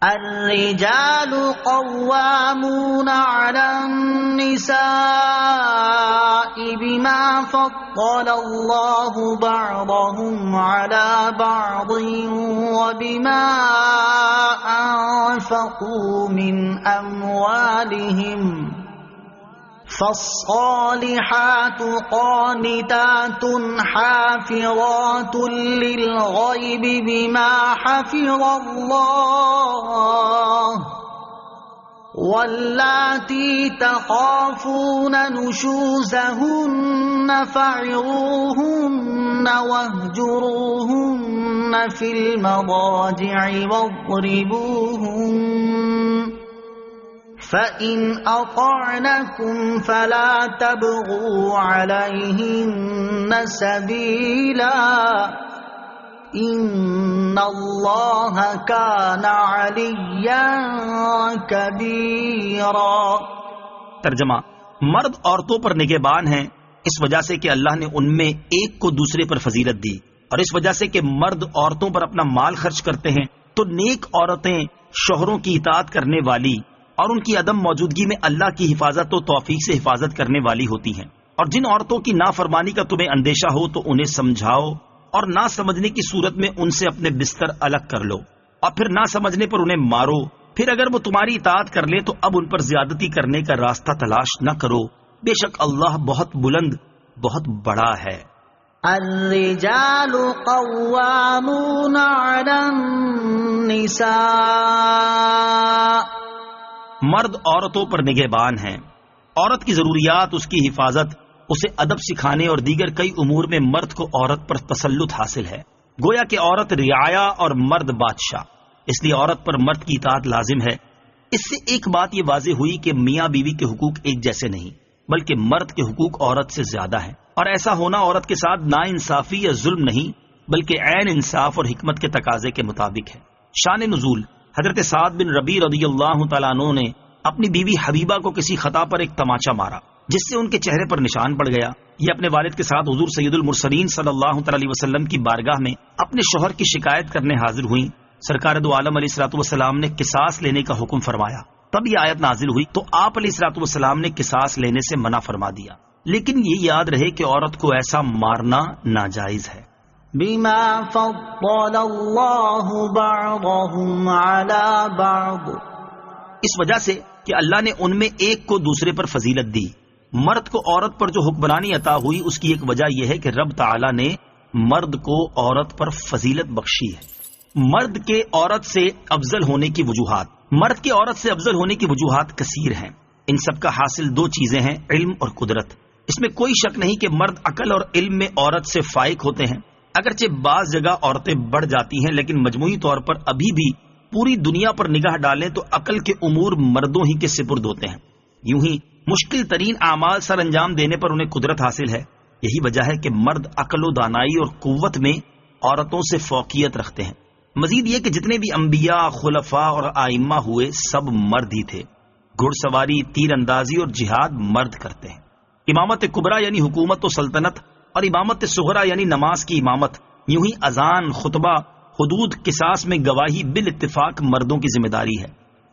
الرجال قوامون على النساء بما فضل الله بعضهم على بعض وبما أنفقوا من أموالهم فالصالحات قانتات حافظات للغيب بما حفظ الله واللاتي تخافون نشوزهن فعظوهن واهجروهن في المضاجع واضربوهن فَإِنْ أَطَعْنَكُمْ فَلَا تَبْغُوا عَلَيْهِنَّ سَبِيلًا إِنَّ اللَّهَ كَانَ عَلِيًّا كَبِيرًا۔ ترجمہ: مرد عورتوں پر نگہبان ہیں اس وجہ سے کہ اللہ نے ان میں ایک کو دوسرے پر فضیلت دی، اور اس وجہ سے کہ مرد عورتوں پر اپنا مال خرچ کرتے ہیں تو نیک عورتیں شوہروں کی اطاعت کرنے والی اور ان کی عدم موجودگی میں اللہ کی حفاظت و توفیق سے حفاظت کرنے والی ہوتی ہیں۔ اور جن عورتوں کی نافرمانی کا تمہیں اندیشہ ہو تو انہیں سمجھاؤ، اور نہ سمجھنے کی صورت میں ان سے اپنے بستر الگ کر لو، اور پھر نہ سمجھنے پر انہیں مارو۔ پھر اگر وہ تمہاری اطاعت کر لیں تو اب ان پر زیادتی کرنے کا راستہ تلاش نہ کرو، بے شک اللہ بہت بلند، بہت بڑا ہے۔ الرجال قوامون علی النساء، مرد عورتوں پر نگہبان ہیں۔ عورت کی ضروریات، اس کی حفاظت، اسے ادب سکھانے اور دیگر کئی امور میں مرد کو عورت پر تسلط حاصل ہے۔ گویا کہ عورت رعایا اور مرد بادشاہ، اس لیے عورت پر مرد کی اطاعت لازم ہے۔ اس سے ایک بات یہ واضح ہوئی کہ میاں بیوی کے حقوق ایک جیسے نہیں، بلکہ مرد کے حقوق عورت سے زیادہ ہیں، اور ایسا ہونا عورت کے ساتھ ناانصافی یا ظلم نہیں بلکہ عین انصاف اور حکمت کے تقاضے کے مطابق ہے۔ شان نزول: حضرت سعد بن ربیع رضی اللہ تعالیٰ عنہ نے اپنی بیوی حبیبہ کو کسی خطا پر ایک تماچا مارا جس سے ان کے چہرے پر نشان پڑ گیا۔ یہ اپنے والد کے ساتھ حضور سید المرسلین صلی اللہ علیہ وسلم کی بارگاہ میں اپنے شوہر کی شکایت کرنے حاضر ہوئیں۔ سرکار دو عالم علیہ الصلوۃ والسلام نے قصاص لینے کا حکم فرمایا۔ تب یہ آیت نازل ہوئی تو آپ علیہ الصلوۃ والسلام نے قصاص لینے سے منع فرما دیا، لیکن یہ یاد رہے کہ عورت کو ایسا مارنا ناجائز ہے۔ بما فضل اللہ بعضهم على بعض، اس وجہ سے کہ اللہ نے ان میں ایک کو دوسرے پر فضیلت دی۔ مرد کو عورت پر جو حکمرانی عطا ہوئی اس کی ایک وجہ یہ ہے کہ رب تعالی نے مرد کو عورت پر فضیلت بخشی ہے۔ مرد کے عورت سے افضل ہونے کی وجوہات کثیر ہیں۔ ان سب کا حاصل دو چیزیں ہیں، علم اور قدرت۔ اس میں کوئی شک نہیں کہ مرد عقل اور علم میں عورت سے فائق ہوتے ہیں۔ اگرچہ بعض جگہ عورتیں بڑھ جاتی ہیں، لیکن مجموعی طور پر ابھی بھی پوری دنیا پر نگاہ ڈالیں تو عقل کے امور مردوں ہی کے سپرد ہوتے ہیں۔ یوں ہی مشکل ترین اعمال سر انجام دینے پر انہیں قدرت حاصل ہے۔ یہی وجہ ہے کہ مرد عقل و دانائی اور قوت میں عورتوں سے فوقیت رکھتے ہیں۔ مزید یہ کہ جتنے بھی انبیاء، خلفاء اور آئمہ ہوئے سب مرد ہی تھے۔ گھڑ سواری، تیر اندازی اور جہاد مرد کرتے ہیں۔ امامت کبریٰ یعنی حکومت و سلطنت، اور امامت صغریٰ یعنی نماز کی امامت، یوں ہی اذان، خطبہ، حدود، قصاص میں گواہی بالاتفاق مردوں کی ذمہ داری ہے۔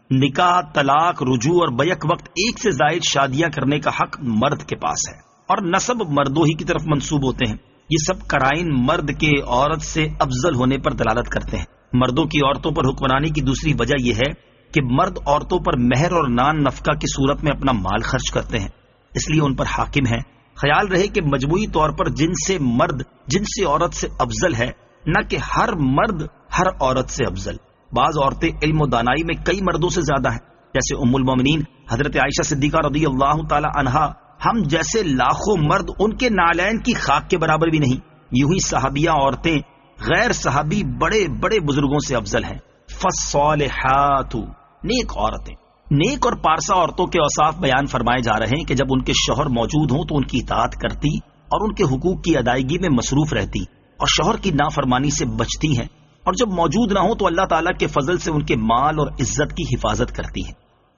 نکاح، طلاق، رجوع اور بیک وقت ایک سے زائد شادیاں کرنے کا حق مرد کے پاس ہے، اور نسب مردوں ہی کی طرف منسوب ہوتے ہیں۔ یہ سب قرائن مرد کے عورت سے افضل ہونے پر دلالت کرتے ہیں۔ مردوں کی عورتوں پر حکمرانی کی دوسری وجہ یہ ہے کہ مرد عورتوں پر مہر اور نان نفقہ کی صورت میں اپنا مال خرچ کرتے ہیں، اس لیے ان پر حاکم ہیں۔ خیال رہے کہ مجموعی طور پر جن سے مرد جن سے عورت سے افضل ہے، نہ کہ ہر مرد ہر عورت سے افضل۔ بعض عورتیں علم و دانائی میں کئی مردوں سے زیادہ ہیں، جیسے ام المومنین حضرت عائشہ صدیقہ رضی اللہ تعالی عنہا۔ ہم جیسے لاکھوں مرد ان کے نالین کی خاک کے برابر بھی نہیں۔ یوں ہی صحابیہ عورتیں غیر صحابی بڑے بڑے بزرگوں سے افضل ہیں۔ فالصالحات، نیک عورتیں۔ نیک اور پارسا عورتوں کے اوصاف بیان فرمائے جا رہے ہیں کہ جب ان کے شوہر موجود ہوں تو ان کی اطاعت کرتی اور ان کے حقوق کی ادائیگی میں مصروف رہتی اور شوہر کی نافرمانی سے بچتی ہیں، اور جب موجود نہ ہو تو اللہ تعالیٰ کے فضل سے ان کے مال اور عزت کی حفاظت کرتی ہیں۔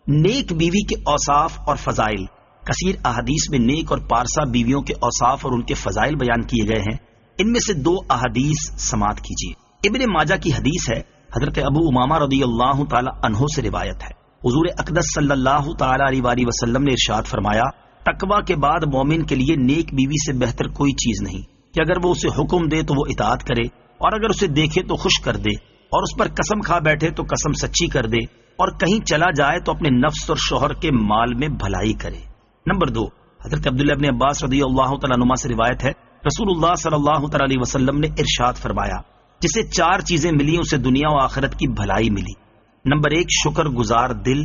نیک بیوی کے اوصاف اور فضائل، کثیر احادیث میں نیک اور پارسا بیویوں کے اوصاف اور ان کے فضائل بیان کیے گئے ہیں۔ ان میں سے دو احادیث سماعت کیجیے۔ ابن ماجہ کی حدیث ہے حضرت ابو امامہ رضی اللہ تعالی عنہ سے روایت ہے، حضور اقدس صلی اللہ تعالی علیہ وسلم نے ارشاد فرمایا، تقوی کے بعد مومن کے لیے نیک بیوی سے بہتر کوئی چیز نہیں کہ اگر وہ اسے حکم دے تو وہ اطاعت کرے، اور اگر اسے دیکھے تو خوش کر دے، اور اس پر قسم کھا بیٹھے تو قسم سچی کر دے، اور کہیں چلا جائے تو اپنے نفس اور شوہر کے مال میں بھلائی کرے۔ نمبر 2، حضرت عبداللہ ابن عباس رضی اللہ تعالیٰ عنہما سے روایت ہے، رسول اللہ صلی اللہ تعالی علیہ وسلم نے ارشاد فرمایا، جسے 4 چیزیں ملی اسے دنیا و آخرت کی بھلائی ملی۔ نمبر 1، شکر گزار دل۔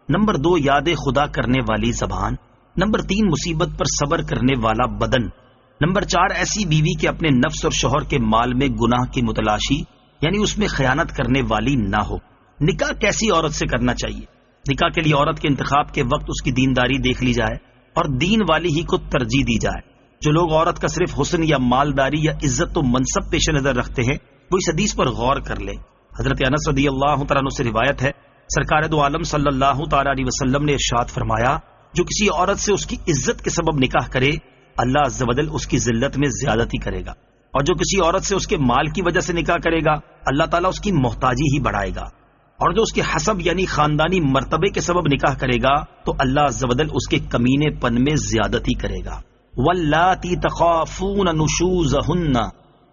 نمبر 2، یاد خدا کرنے والی زبان۔ نمبر 3، مصیبت پر صبر کرنے والا بدن۔ نمبر 4، ایسی بیوی کہ اپنے نفس اور شوہر کے مال میں گناہ کی متلاشی یعنی اس میں خیانت کرنے والی نہ ہو۔ نکاح کیسی عورت سے کرنا چاہیے؟ نکاح کے لیے عورت کے انتخاب کے وقت اس کی دینداری دیکھ لی جائے اور دین والی ہی کو ترجیح دی جائے۔ جو لوگ عورت کا صرف حسن یا مالداری یا عزت و منصب پیش نظر رکھتے ہیں وہ اس حدیث پر غور کر لیں۔ حضرت انس رضی اللہ تعالیٰ عنہ سے روایت ہے، سرکار دو عالم صلی اللہ تعالی علیہ وسلم نے ارشاد فرمایا، جو کسی عورت سے اس کی عزت کے سبب نکاح کرے اللہ عز و جل اس کی ذلت میں زیادتی کرے گا، اور جو کسی عورت سے اس کے مال کی وجہ سے نکاح کرے گا اللہ تعالیٰ اس کی محتاجی ہی بڑھائے گا، اور جو اس کے حسب یعنی خاندانی مرتبے کے سبب نکاح کرے گا تو اللہ عز و جل اس کے کمینے پن میں زیادتی کرے گا۔ واللاتی تخافون نشوزہن،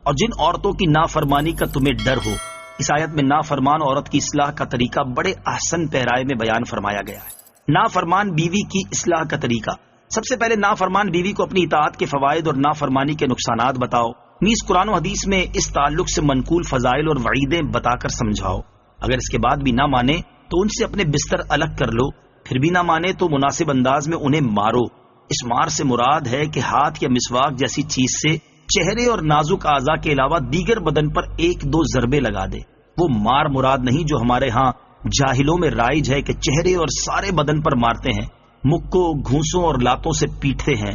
اور جن عورتوں کی نافرمانی کا تمہیں ڈر ہو۔ اس آیت میں نافرمان عورت کی اصلاح کا طریقہ بڑے احسن پیرائے میں بیان فرمایا گیا ہے۔ نافرمان بیوی کی اصلاح کا طریقہ، سب سے پہلے نافرمان بیوی کو اپنی اطاعت کے فوائد اور نافرمانی کے نقصانات بتاؤ، نیز قرآن و حدیث میں اس تعلق سے منقول فضائل اور وعیدیں بتا کر سمجھاؤ۔ اگر اس کے بعد بھی نہ مانے تو ان سے اپنے بستر الگ کر لو، پھر بھی نہ مانے تو مناسب انداز میں انہیں مارو۔ اس مار سے مراد ہے کہ ہاتھ یا مسواک جیسی چیز سے چہرے اور نازک اعضاء کے علاوہ دیگر بدن پر 1-2 ضربے لگا دے۔ وہ مار مراد نہیں جو ہمارے ہاں جاہلوں میں رائج ہے کہ چہرے اور سارے بدن پر مارتے ہیں، مکوں، گھونسوں اور لاتوں سے پیٹتے ہیں،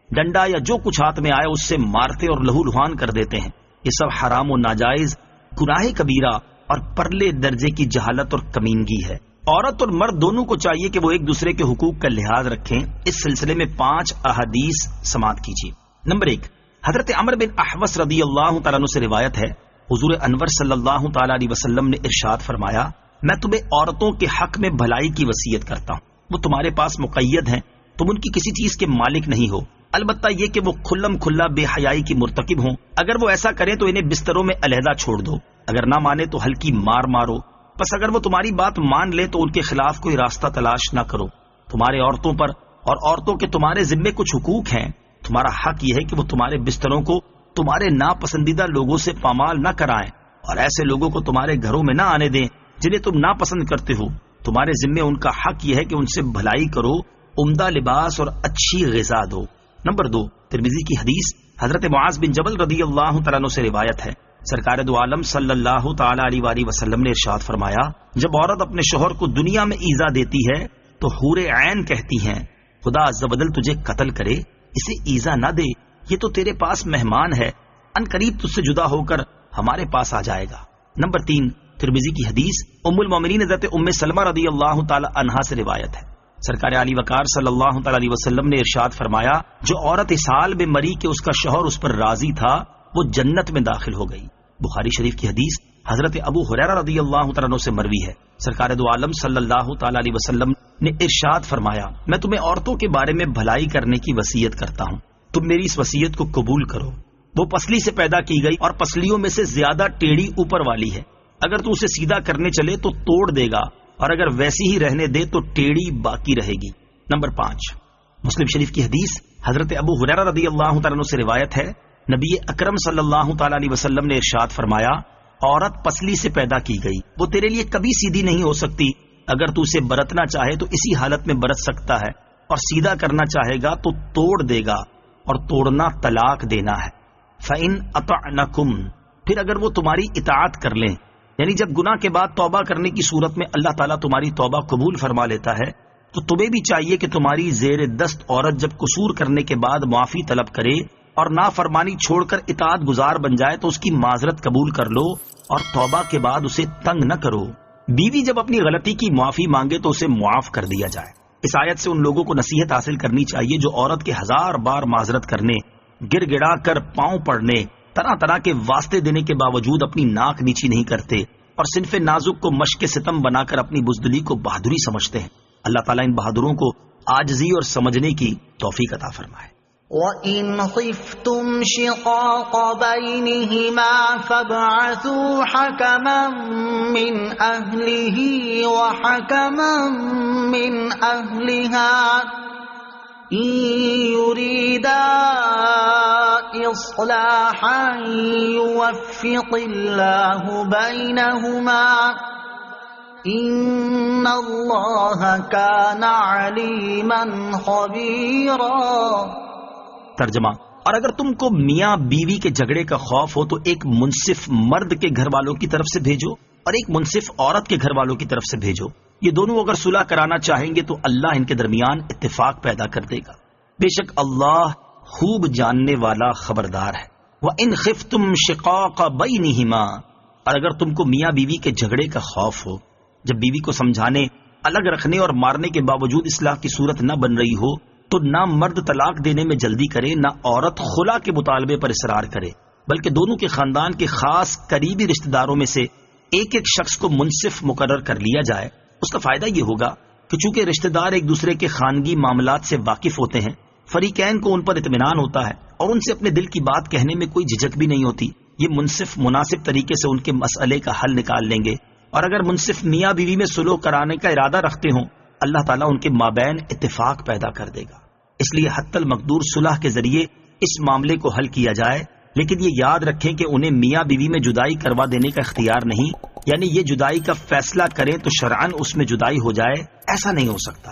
ڈنڈا یا جو کچھ ہاتھ میں آئے اس سے مارتے اور لہو لہان کر دیتے ہیں۔ یہ سب حرام و ناجائز، گناہ کبیرہ اور پرلے درجے کی جہالت اور کمینگی ہے۔ عورت اور مرد دونوں کو چاہیے کہ وہ ایک دوسرے کے حقوق کا لحاظ رکھیں۔ اس سلسلے میں 5 احادیث سماعت کیجیے۔ نمبر 1، حضرت عمرو بن احوص رضی اللہ تعالیٰ عنہ سے روایت ہے، حضور انور صلی اللہ تعالی علیہ وسلم نے ارشاد فرمایا، میں تمہیں عورتوں کے حق میں بھلائی کی وصیت کرتا ہوں، وہ تمہارے پاس مقید ہیں، تم ان کی کسی چیز کے مالک نہیں ہو، البتہ یہ کہ وہ کھلم کھلا بے حیائی کی مرتکب ہوں۔ اگر وہ ایسا کریں تو انہیں بستروں میں علیحدہ چھوڑ دو، اگر نہ مانے تو ہلکی مار مارو، بس اگر وہ تمہاری بات مان لے تو ان کے خلاف کوئی راستہ تلاش نہ کرو۔ تمہارے عورتوں پر اور عورتوں کے تمہارے ذمے کچھ حقوق ہیں، تمہارا حق یہ ہے کہ وہ تمہارے بستروں کو تمہارے ناپسندیدہ لوگوں سے پامال نہ کرائیں، اور ایسے لوگوں کو تمہارے گھروں میں نہ آنے دیں جنہیں تم ناپسند کرتے ہو۔ تمہارے ذمے ان کا حق یہ ہے کہ ان سے بھلائی کرو، عمدہ لباس اور اچھی غذا دو۔ نمبر 2، ترمذی کی حدیث، حضرت معاذ بن جبل رضی اللہ تعالیٰ عنہ سے روایت ہے، سرکار دو عالم صلی اللہ تعالی علیہ وسلم نے ارشاد فرمایا، جب عورت اپنے شوہر کو دنیا میں ایذا دیتی ہے تو حور عین کہتی ہیں، خدا عز و جل تجھے قتل کرے، اسے ایذا نہ دے، یہ تو تیرے پاس مہمان ہے، ان قریب تجھ سے جدا ہو کر ہمارے پاس آ جائے گا۔ نمبر 3، ترمذی کی حدیث، ام المومنین حضرت ام سلمہ رضی اللہ تعالی عنہا سے روایت ہے، سرکار علی وقار صلی اللہ تعالی علیہ وسلم نے ارشاد فرمایا، جو عورت اس حال میں مری کہ اس کا شوہر اس پر راضی تھا وہ جنت میں داخل ہو گئی۔ بخاری شریف کی حدیث، حضرت ابو ہریرہ رضی اللہ تعالیٰ عنہ سے مروی ہے، سرکار دو عالم صلی اللہ تعالی علیہ وسلم نے ارشاد فرمایا، میں تمہیں عورتوں کے بارے میں بھلائی کرنے کی وصیت کرتا ہوں، تم میری اس وصیت کو قبول کرو۔ وہ پسلی سے پیدا کی گئی اور پسلیوں میں سے زیادہ ٹیڑھی اوپر والی ہے، اگر تو اسے سیدھا کرنے چلے تو توڑ دے گا، اور اگر ویسی ہی رہنے دے تو ٹیڑھی باقی رہے گی۔ نمبر 5، مسلم شریف کی حدیث، حضرت ابو ہریرہ رضی اللہ تعالیٰ عنہ سے روایت ہے، نبی اکرم صلی اللہ تعالی علیہ وسلم نے ارشاد فرمایا، عورت پسلی سے پیدا کی گئی، وہ تیرے لیے کبھی سیدھی نہیں ہو سکتی، اگر تو اسے برتنا چاہے تو اسی حالت میں برت سکتا ہے، اور سیدھا کرنا چاہے گا تو توڑ دے گا، اور توڑنا طلاق دینا ہے۔ فَإِنْ أَطَعْنَكُمْ، پھر اگر وہ تمہاری اطاعت کر لیں، یعنی جب گناہ کے بعد توبہ کرنے کی صورت میں اللہ تعالیٰ تمہاری توبہ قبول فرما لیتا ہے، تو تمہیں بھی چاہیے کہ تمہاری زیر دست عورت جب قصور کرنے کے بعد معافی طلب کرے اور نافرمانی چھوڑ کر اطاعت گزار بن جائے تو اس کی معذرت قبول کر لو، اور توبہ کے بعد اسے تنگ نہ کرو۔ بیوی جب اپنی غلطی کی معافی مانگے تو اسے معاف کر دیا جائے۔ اس آیت سے ان لوگوں کو نصیحت حاصل کرنی چاہیے جو عورت کے 1000 بار معذرت کرنے، گر گڑا کر پاؤں پڑنے، طرح طرح کے واسطے دینے کے باوجود اپنی ناک نیچی نہیں کرتے، اور صنف نازک کو مشق ستم بنا کر اپنی بزدلی کو بہادری سمجھتے ہیں۔ اللہ تعالیٰ ان بہادروں کو عاجزی اور سمجھنے کی توفیق عطا فرمائے۔ وَإِنْ خِفْتُمْ شِقَاقَ بَيْنِهِمَا فَابْعَثُوا حَكَمًا مِّنْ أَهْلِهِ وَحَكَمًا مِّنْ أَهْلِهَا إِن يُرِيدَا إِصْلَاحًا يُوَفِّقِ اللَّهُ بَيْنَهُمَا إِنَّ اللَّهَ كَانَ عَلِيمًا خَبِيرًا۔ ترجمہ، اور اگر تم کو میاں بیوی کے جھگڑے کا خوف ہو تو ایک منصف مرد کے گھر والوں کی طرف سے بھیجو اور ایک منصف عورت کے گھر والوں کی طرف سے بھیجو، یہ دونوں اگر صلح کرانا چاہیں گے تو اللہ ان کے درمیان اتفاق پیدا کر دے گا، بے شک اللہ خوب جاننے والا خبردار ہے۔ وَإِنْ خِفْتُمْ شِقَاقَ بَيْنِهِمَا، اور اگر تم کو میاں بیوی کے جھگڑے کا خوف ہو، جب بیوی کو سمجھانے، الگ رکھنے اور مارنے کے باوجود اصلاح کی صورت نہ بن رہی ہو تو نہ مرد طلاق دینے میں جلدی کرے، نہ عورت خلا کے مطالبے پر اصرار کرے، بلکہ دونوں کے خاندان کے خاص قریبی رشتہ داروں میں سے ایک ایک شخص کو منصف مقرر کر لیا جائے۔ اس کا فائدہ یہ ہوگا کہ چونکہ رشتہ دار ایک دوسرے کے خانگی معاملات سے واقف ہوتے ہیں، فریقین کو ان پر اطمینان ہوتا ہے اور ان سے اپنے دل کی بات کہنے میں کوئی جھجک بھی نہیں ہوتی، یہ منصف مناسب طریقے سے ان کے مسئلے کا حل نکال لیں گے، اور اگر منصف میاں بیوی میں صلح کرانے کا ارادہ رکھتے ہوں اللہ تعالیٰ ان کے مابین اتفاق پیدا کر دے گا۔ اس لیے حتی المقدور صلح کے ذریعے اس معاملے کو حل کیا جائے، لیکن یہ یاد رکھیں کہ انہیں میاں بیوی میں جدائی کروا دینے کا اختیار نہیں، یعنی یہ جدائی کا فیصلہ کریں تو شرعاً اس میں جدائی ہو جائے، ایسا نہیں ہو سکتا۔